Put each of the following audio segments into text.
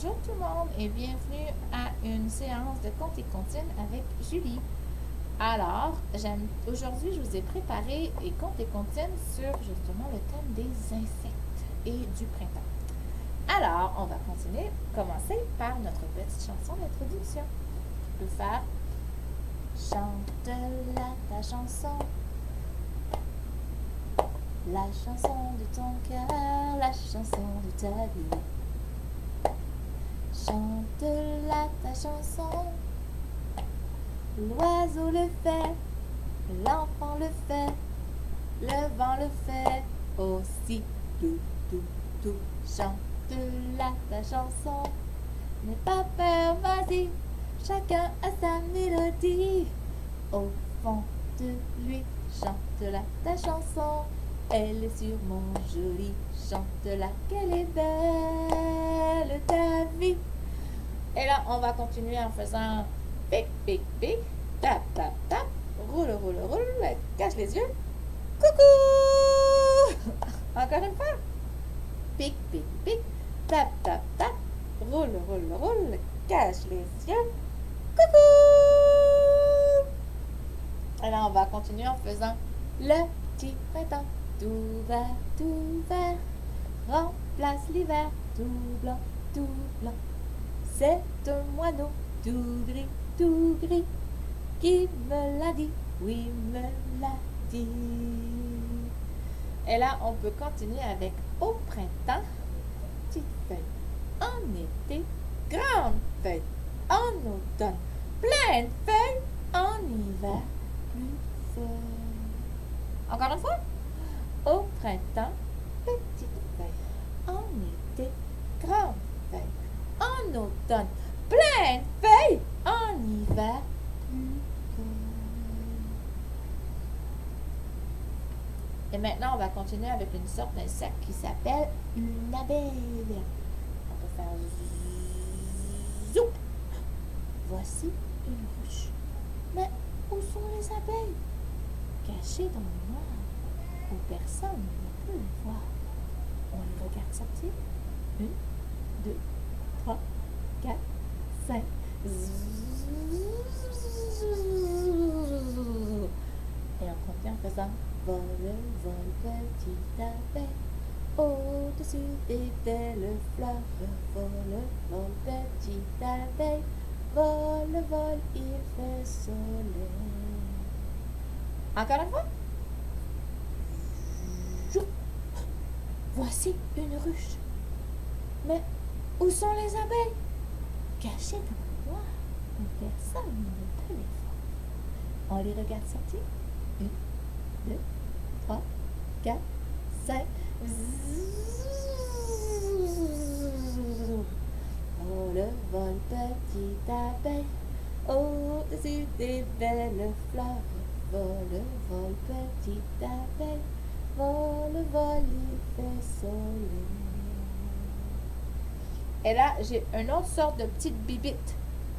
Bonjour tout le monde et bienvenue à une séance de contes et comptines avec Julie. Alors, aujourd'hui, je vous ai préparé des contes et comptines sur justement le thème des insectes et du printemps. Alors, on va commencer par notre petite chanson d'introduction. Je peux faire Chante-la ta chanson, la chanson de ton cœur, la chanson de ta vie. Chante-la ta chanson, l'oiseau le fait, l'enfant le fait, le vent le fait aussi. Tout, tout, tout, chante-la ta chanson. N'aie pas peur, vas-y, chacun a sa mélodie. Au fond de lui, chante-la ta chanson. Elle est sûrement jolie, chante-la qu'elle est belle ta vie. Et là, on va continuer en faisant pic, pic, pic, tap, tap, tap, roule, roule, roule, cache les yeux, coucou. Encore une fois. Pic, pic, pic, tap, tap, tap, roule, roule, roule, cache les yeux, coucou. Et là, on va continuer en faisant le petit printemps. Tout vert, remplace l'hiver, tout blanc, c'est un moineau tout gris, qui me l'a dit, oui, me l'a dit. Et là, on peut continuer avec au printemps, petite feuille, en été, grande feuille, en automne, plein de feuilles, en hiver, plus de feuilles. Encore une fois. Au printemps, petite feuille, en été, grande feuille, en automne, plein de feuilles, en hiver, plus de feuilles. Et maintenant, on va continuer avec une sorte d'insecte qui s'appelle une abeille. On peut faire zoup. Voici une ruche. Mais où sont les abeilles? Cachées dans le noir, où personne ne peut les voir. On les regarde sortir. 1, 2, 3, 4, 5. Et on continue en faisant vol, vol, petite abeille, au-dessus des belles fleurs. Vol, vol, petite abeille, vol, vol, il fait soleil. Encore une fois. Voici une ruche. Mais où sont les abeilles? Cachées dans le noir, où personne ne peut les voir. On les regarde sortir. 1, 2, 3, 4, 5. Vol, vol, petite abeille, au-dessus des belles fleurs. Vol, vol, petite abeille, vol, vol, il fait soleil. Et là, j'ai une autre sorte de petite bibite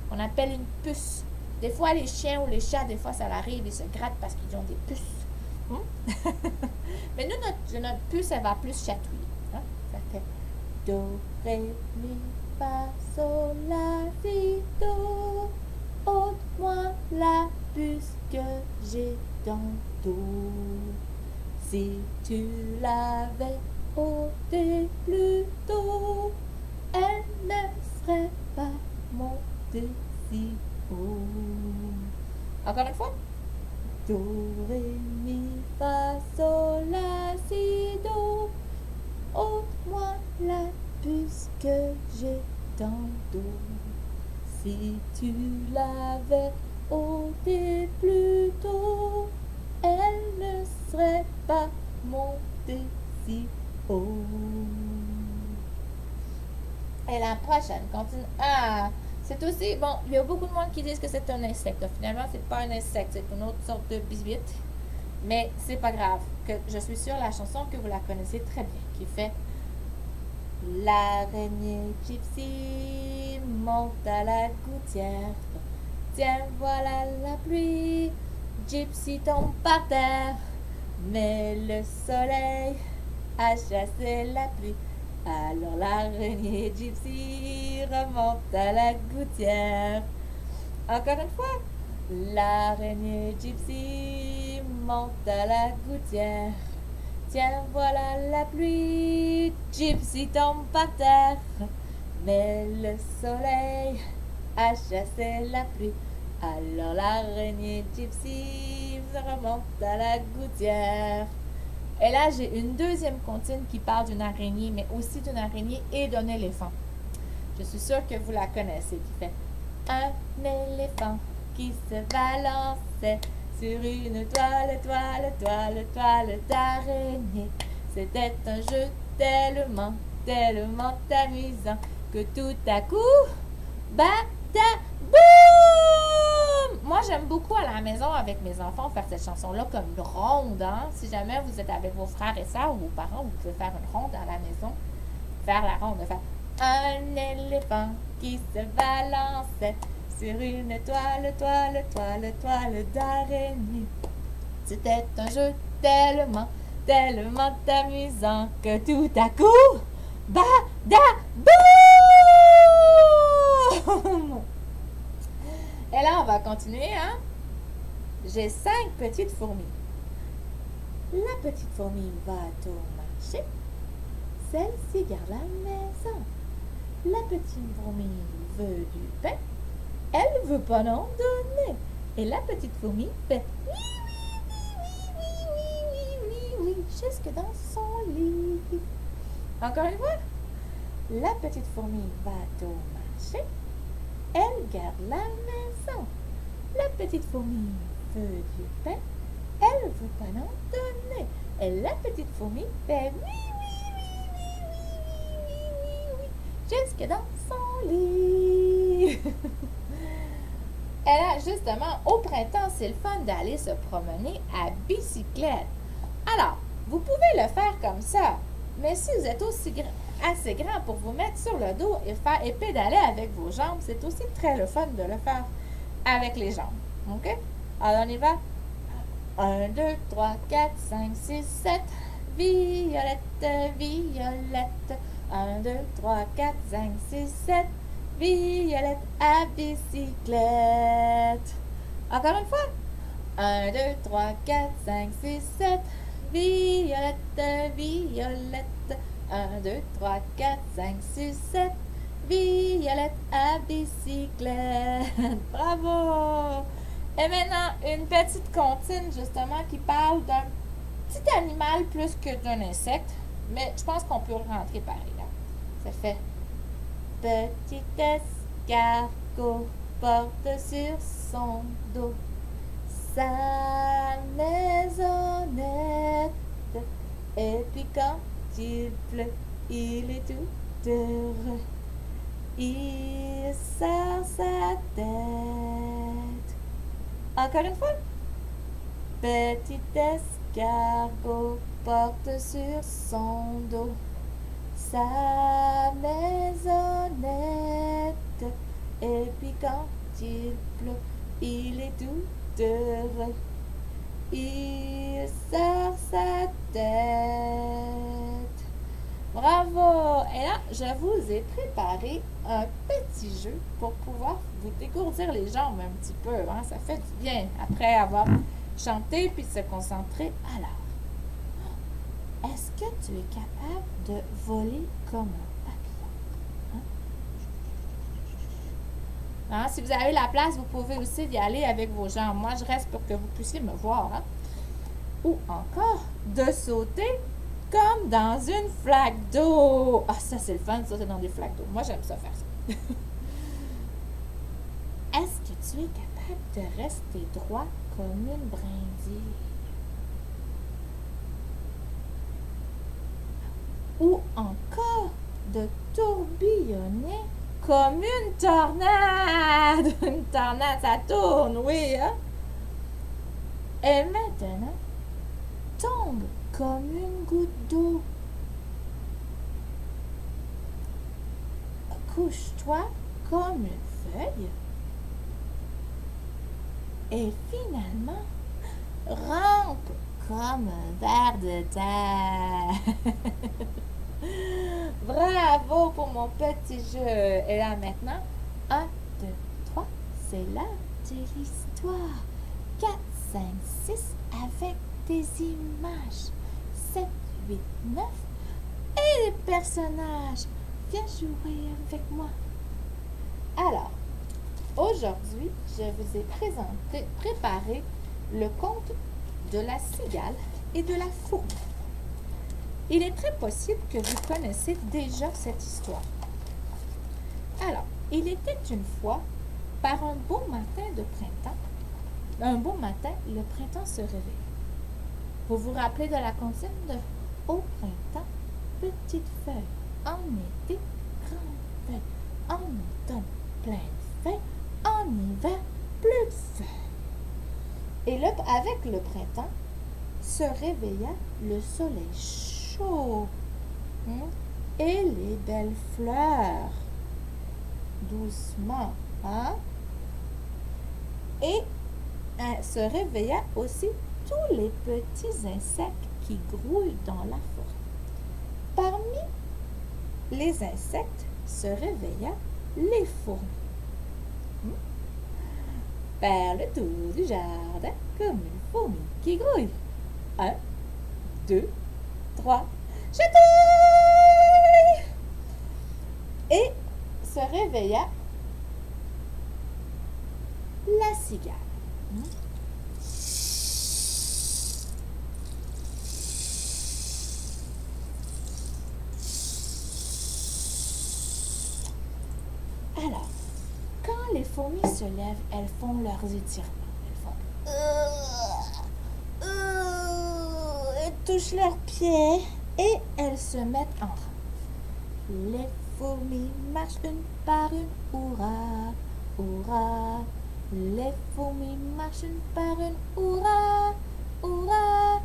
qu'on appelle une puce. Des fois, les chiens ou les chats, des fois, ça arrive, ils se grattent parce qu'ils ont des puces. Mais nous, notre puce, elle va plus chatouiller. Ça fait do, ré, mi, fa, sol, la, si, do. Ôte-moi la puce que j'ai dans le dos. Si tu l'avais ôtée plus tôt, elle ne serait pas montée si haut. Encore une fois. Do, ré, mi, fa, sol, la, si, do. Ôte-moi la puce que j'ai dans le dos. Si tu l'avais ôtée plus tôt, elle ne serait pas montée si haut. Et la prochaine continue. Ah, c'est aussi, bon, il y a beaucoup de monde qui disent que c'est un insecte. Finalement, c'est pas un insecte, c'est une autre sorte de bisbite. Mais c'est pas grave, que je suis sûre la chanson que vous la connaissez très bien, qui fait l'araignée gypsy monte à la gouttière. Tiens, voilà la pluie. Gypsy tombe par terre. Mais le soleil a chassé la pluie. Alors l'araignée gypsy remonte à la gouttière. Encore une fois. L'araignée gypsy monte à la gouttière. Tiens, voilà la pluie. Gypsy tombe par terre. Mais le soleil a chassé la pluie. Alors l'araignée gypsy remonte à la gouttière. Et là, j'ai une deuxième comptine qui parle d'une araignée, mais aussi d'une araignée et d'un éléphant. Je suis sûre que vous la connaissez, qui fait un éléphant qui se balançait sur une toile d'araignée. C'était un jeu tellement amusant que tout à coup, boum! Moi, j'aime beaucoup à la maison avec mes enfants faire cette chanson-là comme une ronde. Hein? Si jamais vous êtes avec vos frères et sœurs ou vos parents, vous pouvez faire une ronde à la maison. Faire la ronde, faire un éléphant qui se balançait sur une toile d'araignée. C'était un jeu tellement amusant que tout à coup, boum! Et là, on va continuer, hein? J'ai 5 petites fourmis. La petite fourmi va au marché. Celle-ci garde la maison. La petite fourmi veut du pain. Elle veut pas en donner. Et la petite fourmi fait oui, jusque dans son lit. Encore une fois. La petite fourmi va au marché. Elle garde la maison. La petite fourmi veut du pain. Elle veut pas en donner. Et la petite fourmi fait oui, jusque dans son lit. Et là, justement, au printemps, c'est le fun d'aller se promener à bicyclette. Alors, vous pouvez le faire comme ça, mais si vous êtes assez grand pour vous mettre sur le dos et pédaler avec vos jambes, c'est aussi très le fun de le faire avec les jambes. OK? Alors, on y va. 1, 2, 3, 4, 5, 6, 7. Violette, violette. 1, 2, 3, 4, 5, 6, 7. Violette à bicyclette. Encore une fois. 1, 2, 3, 4, 5, 6, 7. Violette, violette. 1, 2, 3, 4, 5, 6, 7. Violette à bicyclette. Bravo! Et maintenant, une petite comptine, justement, qui parle d'un petit animal plus que d'un insecte. Mais je pense qu'on peut rentrer pareil. Là. Ça fait petit escargot porte sur son dos sa maisonnette. Et puis quand il pleut, il est tout heureux. Il sort sa tête. Encore une fois. Petit escargot porte sur son dos sa maisonnette. Et puis quand il pleut, il est tout heureux. Il sort sa tête. Bravo! Et là, je vous ai préparé un petit jeu pour pouvoir vous dégourdir les jambes un petit peu. Hein? Ça fait du bien après avoir chanté puis se concentrer. Alors, est-ce que tu es capable de voler comme un papillon? Hein? Si vous avez la place, vous pouvez aussi y aller avec vos jambes. Moi, je reste pour que vous puissiez me voir. Hein? Ou encore, de sauter comme dans une flaque d'eau. Ah, ça, c'est le fun de sauter dans des flaques d'eau. Moi, j'aime ça faire ça. Est-ce que tu es capable de rester droit comme une brindille? Ou encore de tourbillonner comme une tornade. Une tornade, ça tourne, oui, hein? Et maintenant, tombe comme une goutte d'eau. Couche-toi comme une feuille. Et finalement, rampe comme un ver de terre. Bravo pour mon petit jeu. Et là maintenant, 1, 2, 3, c'est l'heure de l'histoire. 4, 5, 6 avec des images. 7, 8, 9 et les personnages. Viens jouer avec moi. Alors, aujourd'hui, je vous ai préparé le conte de la cigale et de la fourmi. Il est très possible que vous connaissez déjà cette histoire. Alors, il était une fois, par un beau matin de printemps, un beau matin, le printemps se réveille. Vous vous rappelez de la comptine de « Au printemps, petite feuille, en été, grande feuille, en automne, plein de feuilles, en hiver, plus de feuilles. » Et avec le printemps, se réveilla le soleil chaud et les belles fleurs. Doucement, hein? Et se réveilla aussi tous les petits insectes qui grouillent dans la forêt. Parmi les insectes se réveilla les fourmis. Faire le tour du jardin comme une fourmi qui grouille. 1, 2, 3, chatouille! Et se réveilla la cigale. Alors, quand les fourmis se lèvent, elles font leurs étirements. Elles font elles touchent leurs pieds et elles se mettent en rang. Les fourmis marchent une par une, hurrah, hurrah. Les fourmis marchent une par une, hurrah, hurrah.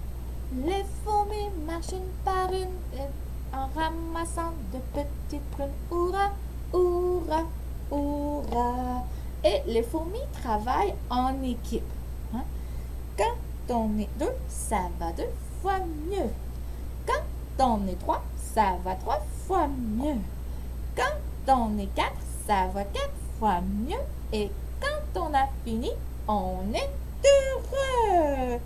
Les fourmis marchent une par une en ramassant de petites prunes, hurrah, hurrah, hurrah. Et les fourmis travaillent en équipe. Quand on est 2, ça va 2 fois mieux. Quand on est 3, ça va 3 fois mieux. Quand on est 4, ça va 4 fois mieux. Et quand on a fini, on est heureux.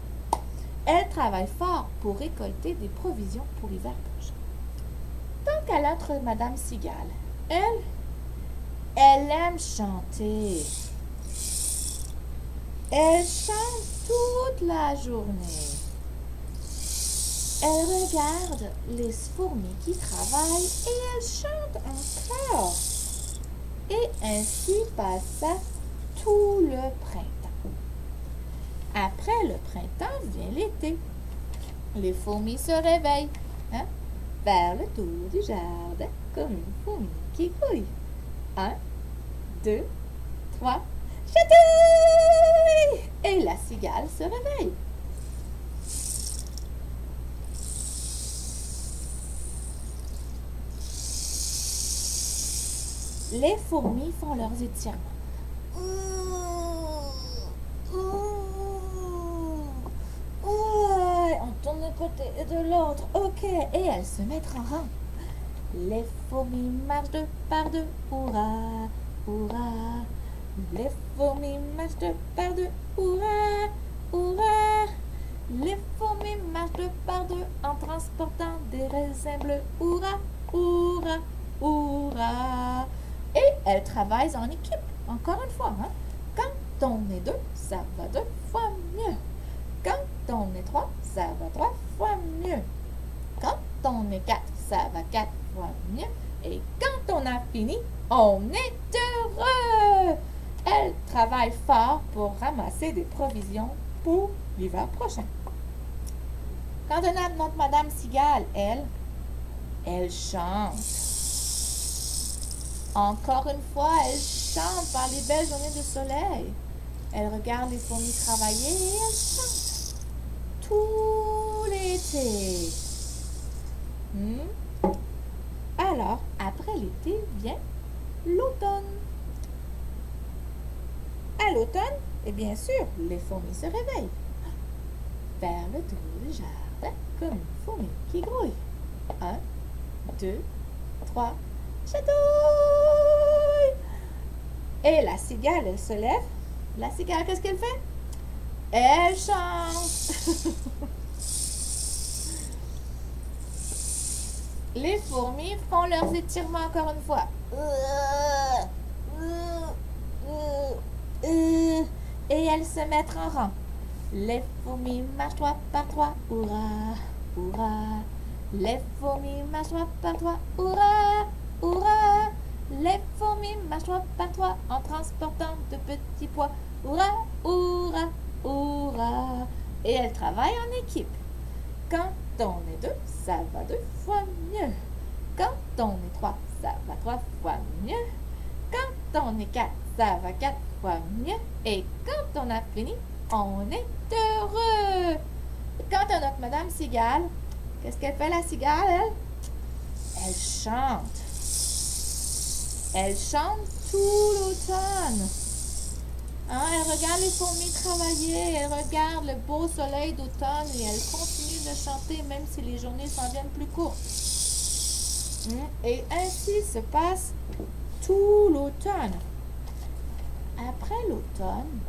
Elle travaille fort pour récolter des provisions pour l'hiver prochain. Tant qu'à l'autre Madame Cigale, elle aime chanter. Elle chante toute la journée. Elle regarde les fourmis qui travaillent et elle chante encore. Et ainsi passa tout le printemps. Après le printemps vient l'été. Les fourmis se réveillent, faire le tour du jardin comme une fourmi qui grouille. 1, 2, 3, chatouille! Et la cigale se réveille. Les fourmis font leurs étirements. On tourne d'un côté et de l'autre. Ok. Et elles se mettent en rang. Les fourmis marchent 2 par 2. Hurrah, hurrah. Les fourmis marchent 2 par 2. Hurrah, hurrah. Les fourmis marchent 2 par 2 en transportant des raisins bleus. Hurrah, hurrah, hurrah. Et elles travaillent en équipe, encore une fois. Quand on est 2, ça va 2 fois mieux. Quand on est 3, ça va 3 fois mieux. Quand on est 4, ça va 4 fois mieux. Et quand on a fini, on est heureux. Elles travaillent fort pour ramasser des provisions pour l'hiver prochain. Quand on a notre Madame Cigale, elle chante. Encore une fois, elle chante par les belles journées de soleil. Elle regarde les fourmis travailler et elle chante tout l'été. Alors, après l'été vient l'automne. À l'automne, et bien sûr, les fourmis se réveillent. Faire le tour du jardin comme une fourmi qui grouille. 1, 2, 3. Chatouille! Et la cigale, elle se lève. La cigale, qu'est-ce qu'elle fait? Elle chante. Les fourmis font leurs étirements encore une fois. Et elles se mettent en rang. Les fourmis marchent 3 par 3. Hurrah, hurrah. Les fourmis marchent 3 par 3. Hurrah, hurrah. Les fourmis marchent 3 par 3 en transportant de petits pois. Hurrah, hurrah, hurrah. Et elles travaillent en équipe. Quand on est 2, ça va 2 fois mieux. Quand on est 3, ça va 3 fois mieux. Quand on est 4, ça va 4 fois mieux. Et quand on a fini, on est heureux. Quant à notre Madame Cigale, qu'est-ce qu'elle fait la cigale, elle? Elle chante. Elle chante tout l'automne. Hein, elle regarde les fourmis travailler, elle regarde le beau soleil d'automne et elle continue de chanter même si les journées s'en viennent plus courtes. Et ainsi se passe tout l'automne. Après l'automne,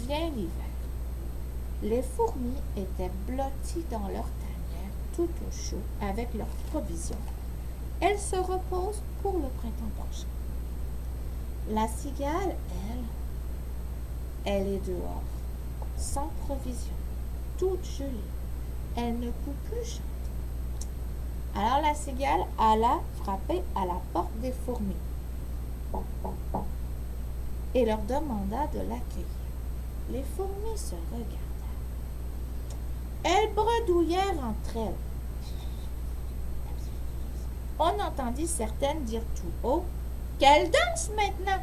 vient l'hiver. Les fourmis étaient blotties dans leur tanière, tout au chaud, avec leurs provisions. Elles se reposent pour le printemps prochain. La cigale, elle est dehors, sans provision, toute gelée. Elle ne peut plus chanter. Alors la cigale alla frapper à la porte des fourmis et leur demanda de l'accueillir. Les fourmis se regardèrent. Elles bredouillèrent entre elles. On entendit certaines dire tout haut « Qu'elle danse maintenant !»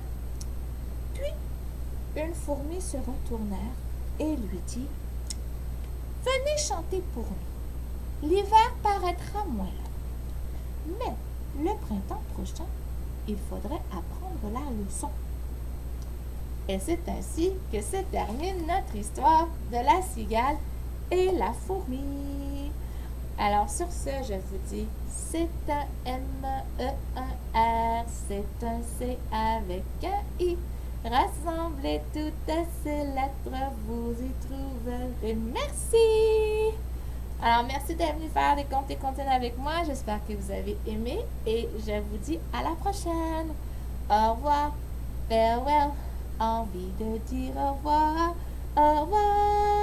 Puis, une fourmi se retournèrent et lui dit « Venez chanter pour nous. L'hiver paraîtra moins long. Mais le printemps prochain, il faudrait apprendre la leçon. » Et c'est ainsi que se termine notre histoire de la cigale et la fourmi. Alors sur ce, je vous dis, c'est un M, un R, c'est un C avec un I. Rassemblez toutes ces lettres, vous y trouverez. Merci! Alors, merci d'être venu faire des contes et comptines avec moi. J'espère que vous avez aimé et je vous dis à la prochaine. Au revoir. Farewell. Envie de dire au revoir. Au revoir.